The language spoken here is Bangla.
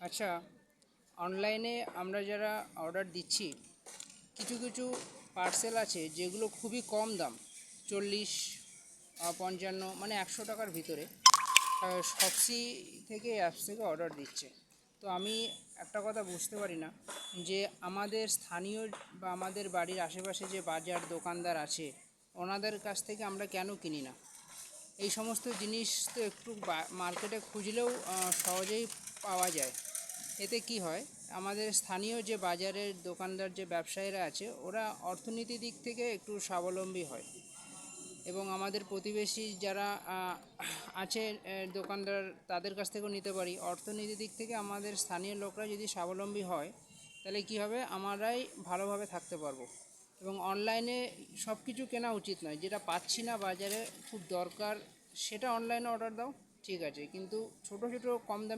আচ্ছা, অনলাইনে আমরা যারা অর্ডার দিচ্ছি, কিছু কিছু পার্সেল আছে যেগুলো খুবই কম দাম, 40, 55 মানে 100 টাকার ভিতরে শপসি থেকে অ্যাপস থেকে অর্ডার দিচ্ছে। তো আমি একটা কথা বুঝতে পারি না যে আমাদের স্থানীয় বা আমাদের বাড়ির আশেপাশে যে বাজার দোকানদার আছে ওনাদের কাছ থেকে আমরা কেন কিনি না। এই সমস্ত জিনিস তো একটু মার্কেটে খুঁজলেও সহজেই পাওয়া যায়। এতে কি হয়, আমাদের স্থানীয় যে বাজারের দোকানদার যে ব্যবসায়ীরা আছে ওরা অর্থনীতির দিক থেকে একটু স্বাবলম্বী হয়, এবং আমাদের প্রতিবেশী যারা আছে দোকানদার, তাদের কাছ থেকেও নিতে পারি। অর্থনীতির দিক থেকে আমাদের স্থানীয় লোকরা যদি স্বাবলম্বী হয় তাহলে কি হবে, আমরাই ভালোভাবে থাকতে পারবো। এবং অনলাইনে সব কিছু কেনা উচিত নয়, যেটা পাচ্ছি না বাজারে খুব দরকার সেটা অনলাইনে অর্ডার দাও, ঠিক আছে, কিন্তু ছোটো ছোটো কম দামে